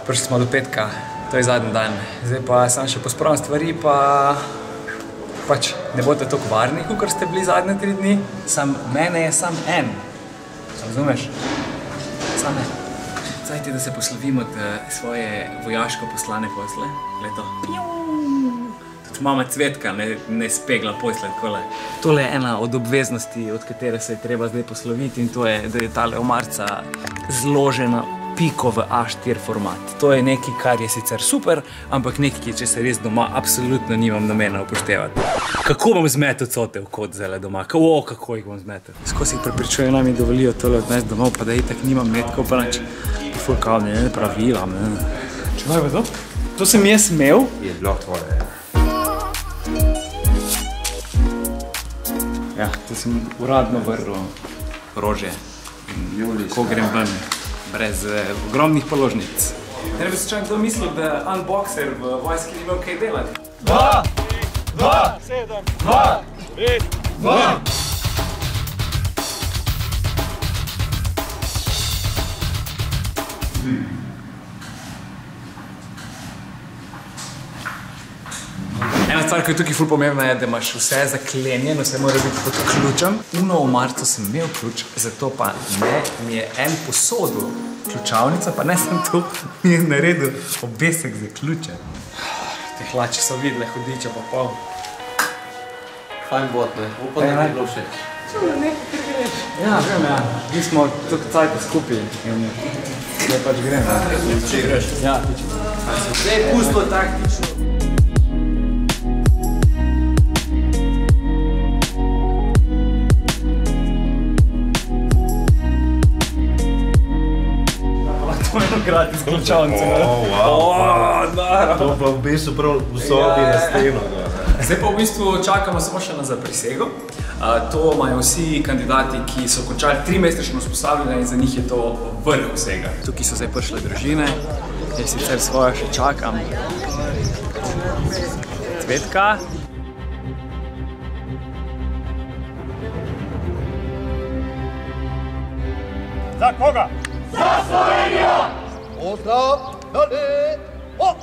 Prišli smo do petka, to je zadnji dan. Zdaj pa sam še pospravim stvari, pa pač ne boste toliko varni, kot ste bili zadnje 3 dni. Mene je sam en. Razumeš? Sam en. Zdaj ti, da se poslovim od svoje vojaško poslane posle. Leto. Tudi mama Cvetka ne spegla posle takole. Tole je ena od obveznosti, od katere se je treba zdaj posloviti, in to je, da je tale omarca zložena piko v A4 format. To je nekaj, kar je sicer super, ampak nekaj, če se res doma absolutno nimam namena upoštevati. Kako bom zmetel cote v kot zele doma? Kako jih bom zmetel? Skozi jih prepričujem, naj mi dovolijo tole odnesti domov, pa da itak nimam metkov, pa nič. Ful kao, ne pravila, ne. Čekaj, pa to? To sem jaz imel? Je bilo tvoje. Ja, to sem uradno vrl rože. Ko grem ven. Brez ogromnih položnic. Ne bi se čak kdo mislil, da unboxer v vojski ni imel kaj delati. 2, 7, 2, 5, 2. Ena stvar, ki je tukaj ful pomembna, je, da imaš vse zaklenjeno, vse mora biti pod ključem. Uno v marcu sem imel ključ, zato pa ne, mi je en posodil ključavnico, pa ne sem tu, mi je naredil obesek za ključe. Te hlače so videle, hudiče pa pol. Fajn bot, ne? Upam, da ti bilo všeč. Ja, vem, ja. Mi smo tukaj cajta skupaj in zdaj pač grem. Če greš? Ja, ti če. Zdaj je pustilo taktično. Gratis ključavnice. To pa v bistvu prav v sobi na steno. Zdaj pa v bistvu čakamo samo še na zaprisego. To imajo vsi kandidati, ki so končali 3-mesečno usposabljanje in za njih je to vrh vsega. Tukaj so zdaj prišle družine, jaz sicer svojo še čakam. Cvetka. Za koga? Za Slovenijo! Pozdrav, dale, o!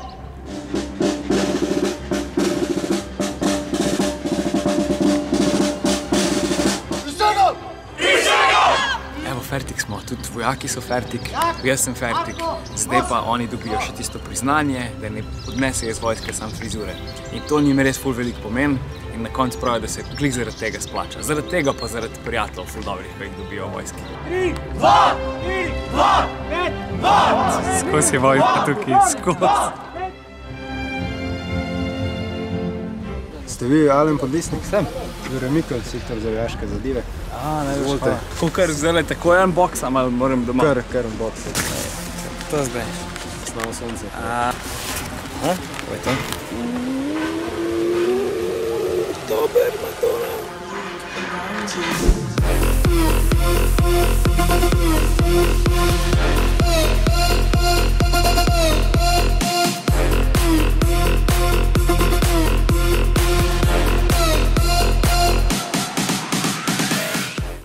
Prisego! Prisego! Evo, fertik smo, tudi vojaki so fertik, jaz sem fertik. Zdaj pa oni dobijo še tisto priznanje, da ne odnesejo iz vojske sam frizure. In to njim res ful velik pomen. In na koncu pravijo, da se klik zaradi tega splača. Zaradi tega pa zaradi prijateljev ful dobrih, ko jih dobijo v vojski. 3, 2, 3, 2, 5, 2! Skozi je vojska tukaj, skozi. Ste vi Alen Podlisnik? Sem. Jure Mikl, sektor za vojaške zadeve. Najlepša hvala. Kakor zdaj tako je unboxam, ali moram doma? Kar unboxam. To zdaj. Slavo sonce. Kaj je to?